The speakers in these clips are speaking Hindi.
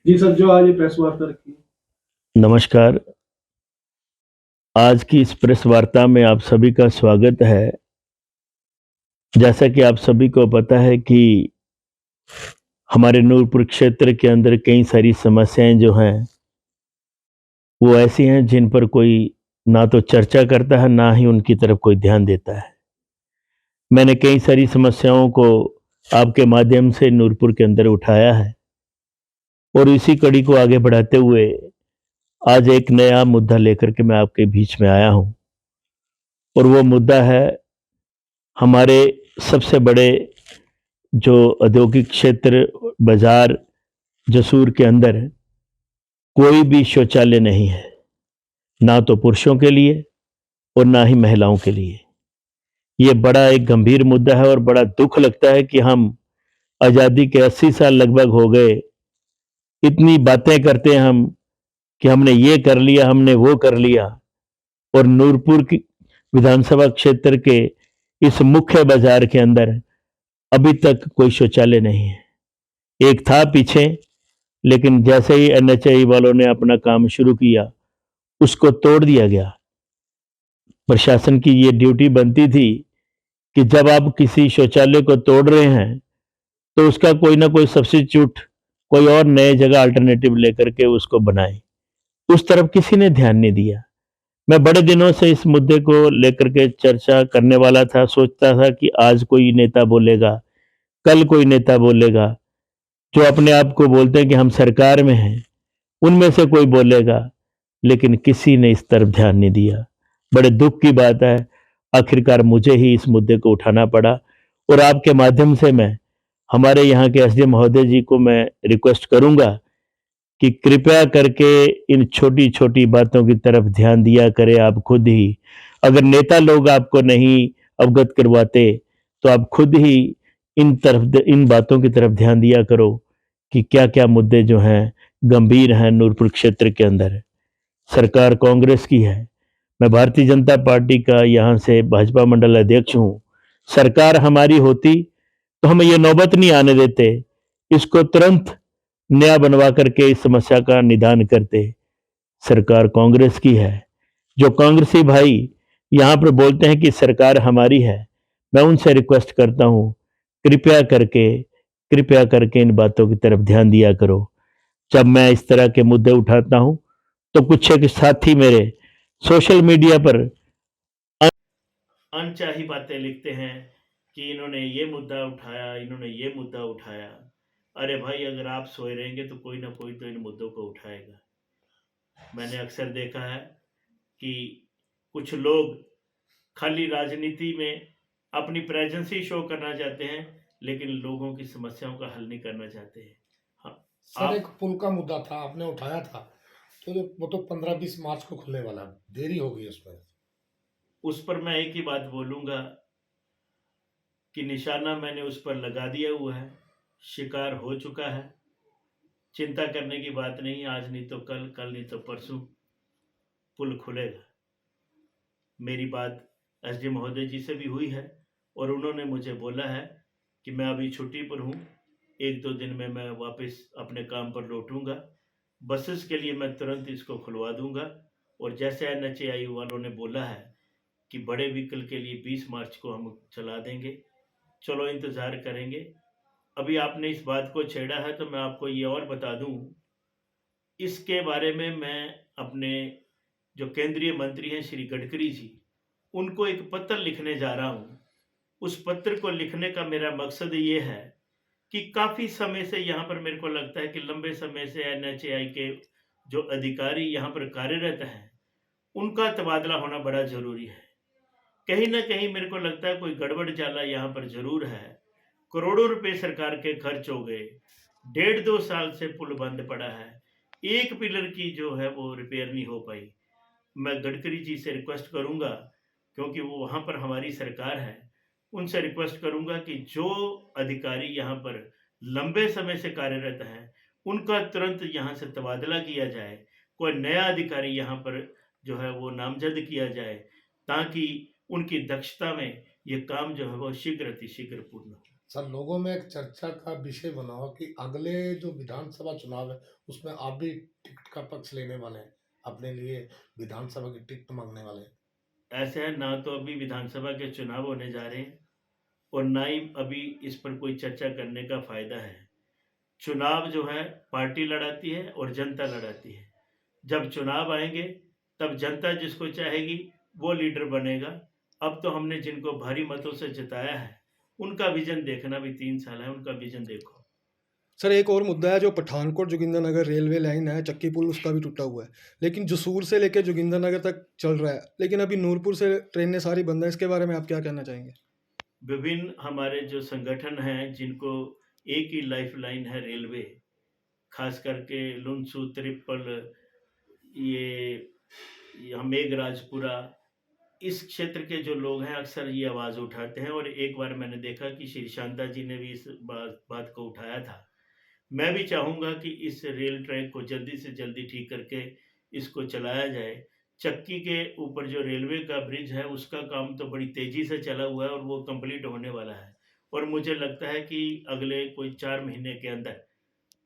जी सर, जो आज ये प्रेस वार्ता रखी है। नमस्कार। आज की इस प्रेस वार्ता में आप सभी का स्वागत है। जैसा कि आप सभी को पता है कि हमारे नूरपुर क्षेत्र के अंदर कई सारी समस्याएं जो हैं वो ऐसी हैं जिन पर कोई ना तो चर्चा करता है, ना ही उनकी तरफ कोई ध्यान देता है। मैंने कई सारी समस्याओं को आपके माध्यम से नूरपुर के अंदर उठाया है और इसी कड़ी को आगे बढ़ाते हुए आज एक नया मुद्दा लेकर के मैं आपके बीच में आया हूं। और वो मुद्दा है हमारे सबसे बड़े जो औद्योगिक क्षेत्र बाजार जसूर के अंदर कोई भी शौचालय नहीं है, ना तो पुरुषों के लिए और ना ही महिलाओं के लिए। ये बड़ा एक गंभीर मुद्दा है और बड़ा दुख लगता है कि हम आज़ादी के 80 साल लगभग हो गए, इतनी बातें करते हैं हम कि हमने ये कर लिया, हमने वो कर लिया, और नूरपुर की विधानसभा क्षेत्र के इस मुख्य बाजार के अंदर अभी तक कोई शौचालय नहीं है। एक था पीछे, लेकिन जैसे ही एनएचएआई वालों ने अपना काम शुरू किया उसको तोड़ दिया गया। प्रशासन की ये ड्यूटी बनती थी कि जब आप किसी शौचालय को तोड़ रहे हैं तो उसका कोई ना कोई सब्स्टिट्यूट, कोई और नए जगह अल्टरनेटिव लेकर के उसको बनाए। उस तरफ किसी ने ध्यान नहीं दिया। मैं बड़े दिनों से इस मुद्दे को लेकर के चर्चा करने वाला था, सोचता था कि आज कोई नेता बोलेगा, कल कोई नेता बोलेगा, जो अपने आप को बोलते हैं कि हम सरकार में हैं, उनमें से कोई बोलेगा, लेकिन किसी ने इस तरफ ध्यान नहीं दिया। बड़े दुख की बात है, आखिरकार मुझे ही इस मुद्दे को उठाना पड़ा। और आपके माध्यम से मैं हमारे यहाँ के एसडीएम महोदय जी को मैं रिक्वेस्ट करूंगा कि कृपया करके इन छोटी-छोटी बातों की तरफ ध्यान दिया करें आप खुद ही। अगर नेता लोग आपको नहीं अवगत करवाते, तो आप खुद ही इन बातों की तरफ ध्यान दिया करो कि क्या-क्या मुद्दे जो हैं गंभीर हैं नूरपुर क्षेत्र के अंदर। सरकार कांग्रेस की है, मैं भारतीय जनता पार्टी का यहाँ से भाजपा मंडल अध्यक्ष हूँ। सरकार हमारी होती तो हम ये नौबत नहीं आने देते, इसको तुरंत नया बनवा करके इस समस्या का निदान करते। सरकार कांग्रेस की है। जो कांग्रेसी भाई यहाँ पर बोलते हैं कि सरकार हमारी है, मैं उनसे रिक्वेस्ट करता हूँ, कृपया करके इन बातों की तरफ ध्यान दिया करो। जब मैं इस तरह के मुद्दे उठाता हूँ तो कुछ एक साथी मेरे सोशल मीडिया पर अनचाही बातें लिखते हैं कि इन्होंने ये मुद्दा उठाया, इन्होंने ये मुद्दा उठाया। अरे भाई, अगर आप सोए रहेंगे तो कोई ना कोई तो इन मुद्दों को उठाएगा। मैंने अक्सर देखा है कि कुछ लोग खाली राजनीति में अपनी प्रेजेंस ही शो करना चाहते हैं, लेकिन लोगों की समस्याओं का हल नहीं करना चाहते हैं। हाँ, सर, एक आप पुल का मुद्दा था, आपने उठाया था। वो तो 15-20 मार्च को खुलने वाला है, देरी हो गई उसमें। उस पर मैं एक ही बात बोलूँगा कि निशाना मैंने उस पर लगा दिया हुआ है, शिकार हो चुका है। चिंता करने की बात नहीं, आज नहीं तो कल, कल नहीं तो परसों पुल खुलेगा। मेरी बात एसडी महोदय जी से भी हुई है और उन्होंने मुझे बोला है कि मैं अभी छुट्टी पर हूँ, 1-2 दिन में मैं वापस अपने काम पर लौटूँगा। बसेस के लिए मैं तुरंत इसको खुलवा दूँगा और जैसे एनएचएआई वालों ने बोला है कि बड़े व्हीकल के लिए 20 मार्च को हम चला देंगे। चलो इंतज़ार करेंगे। अभी आपने इस बात को छेड़ा है तो मैं आपको ये और बता दूँ, इसके बारे में मैं अपने जो केंद्रीय मंत्री हैं श्री गडकरी जी, उनको एक पत्र लिखने जा रहा हूँ। उस पत्र को लिखने का मेरा मकसद ये है कि काफ़ी समय से यहाँ पर मेरे को लगता है कि लंबे समय से एनएचएआई के जो अधिकारी यहाँ पर कार्यरत हैं, उनका तबादला होना बड़ा ज़रूरी है। कहीं न कहीं मेरे को लगता है कोई गड़बड़-झाला यहाँ पर ज़रूर है। करोड़ों रुपए सरकार के खर्च हो गए। 1.5-2 साल से पुल बंद पड़ा है। एक पिलर की जो है वो रिपेयर नहीं हो पाई। मैं गडकरी जी से रिक्वेस्ट करूँगा, क्योंकि वो वहाँ पर हमारी सरकार है, उनसे रिक्वेस्ट करूँगा कि जो अधिकारी यहाँ पर लंबे समय से कार्यरत हैं, उनका तुरंत यहाँ से तबादला किया जाए। कोई नया अधिकारी यहाँ पर जो है वो नामज़द किया जाए, ताकि उनकी दक्षता में ये काम जो है वो शीघ्र अतिशीघ्र पूर्ण हो। सर लोगों में एक चर्चा का विषय बना हो कि अगले जो विधानसभा चुनाव है उसमें आप भी टिकट का पक्ष लेने वाले हैं, अपने लिए विधानसभा की टिकट मांगने वाले हैं। ऐसे है, ना तो अभी विधानसभा के चुनाव होने जा रहे हैं और ना ही अभी इस पर कोई चर्चा करने का फायदा है। चुनाव जो है पार्टी लड़ाती है और जनता लड़ाती है। जब चुनाव आएंगे तब जनता जिसको चाहेगी वो लीडर बनेगा। अब तो हमने जिनको भारी मतों से जिताया है उनका विजन देखना, भी 3 साल है, उनका विजन देखो। सर एक और मुद्दा है, जो पठानकोट जोगिंदरनगर रेलवे लाइन है, चक्की पुल उसका भी टूटा हुआ है, लेकिन जसूर से लेकर जोगिंदरनगर तक चल रहा है, लेकिन अभी नूरपुर से ट्रेनें सारी बंद है। इसके बारे में आप क्या कहना चाहेंगे? विभिन्न हमारे जो संगठन हैं जिनको एक ही लाइफ लाइन है रेलवे, खास करके लुनसू, त्रिपल, ये मेघराजपुरा, इस क्षेत्र के जो लोग हैं अक्सर ये आवाज़ उठाते हैं। और एक बार मैंने देखा कि श्री शांता जी ने भी इस बात को उठाया था। मैं भी चाहूँगा कि इस रेल ट्रैक को जल्दी से जल्दी ठीक करके इसको चलाया जाए। चक्की के ऊपर जो रेलवे का ब्रिज है उसका काम तो बड़ी तेज़ी से चला हुआ है और वो कंप्लीट होने वाला है, और मुझे लगता है कि अगले कोई 4 महीने के अंदर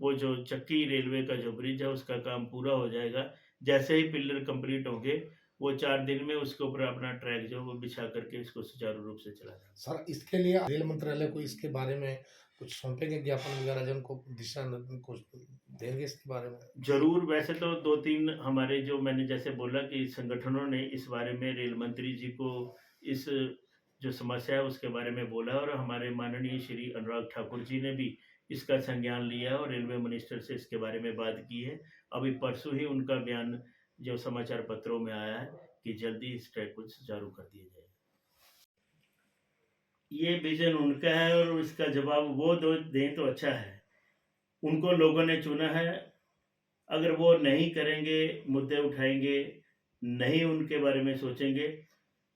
वो जो चक्की रेलवे का जो ब्रिज है उसका काम पूरा हो जाएगा। जैसे ही पिलर कंप्लीट होंगे वो 4 दिन में उसके ऊपर अपना ट्रैक जो वो बिछा करके इसको सुचारू रूप से चला जाएगा। सर इसके लिए रेल मंत्रालय को इसके बारे में कुछ सौंपेंगे ज्ञापन वगैरह, जिनको दिशा कुछ देंगे इसके बारे में? जरूर। वैसे तो 2-3 हमारे जो मैंने जैसे बोला कि संगठनों ने इस बारे में रेल मंत्री जी को इस जो समस्या है उसके बारे में बोला, और हमारे माननीय श्री अनुराग ठाकुर जी ने भी इसका संज्ञान लिया है और रेलवे मिनिस्टर से इसके बारे में बात की है। अभी परसों ही उनका बयान जो समाचार पत्रों में आया है कि जल्दी इस ट्रैक को सुचारू कर दिया जाएगा। ये विजन उनका है और इसका जवाब वो दें तो अच्छा है। उनको लोगों ने चुना है। अगर वो नहीं करेंगे, मुद्दे उठाएंगे, नहीं उनके बारे में सोचेंगे,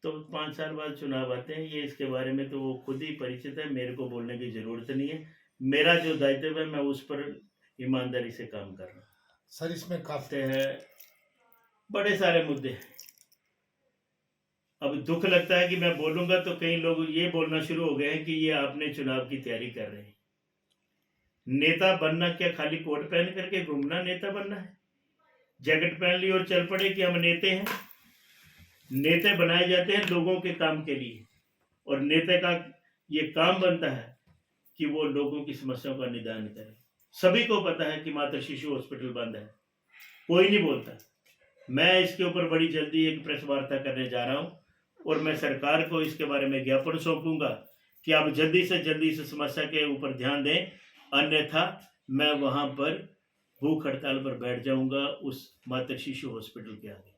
तो 5 साल बाद चुनाव आते हैं। ये इसके बारे में तो वो खुद ही परिचित है, मेरे को बोलने की ज़रूरत नहीं है। मेरा जो दायित्व है मैं उस पर ईमानदारी से काम कर रहा हूँ। सर इसमें काफी है बड़े सारे मुद्दे हैं। अब दुख लगता है कि मैं बोलूँगा तो कई लोग ये बोलना शुरू हो गए हैं कि ये आपने चुनाव की तैयारी कर रहे हैं। नेता बनना क्या खाली कोट पहन करके घूमना नेता बनना है? जैकेट पहन ली और चल पड़े कि हम नेते हैं? नेता बनाए जाते हैं लोगों के काम के लिए, और नेता का ये काम बनता है कि वो लोगों की समस्याओं का निदान करे। सभी को पता है कि माता शिशु हॉस्पिटल बंद है, कोई नहीं बोलता। मैं इसके ऊपर बड़ी जल्दी एक प्रेस वार्ता करने जा रहा हूँ और मैं सरकार को इसके बारे में ज्ञापन सौंपूंगा कि आप जल्दी से जल्दी इस समस्या के ऊपर ध्यान दें, अन्यथा मैं वहाँ पर भूख हड़ताल पर बैठ जाऊँगा उस माता शिशु हॉस्पिटल के आगे।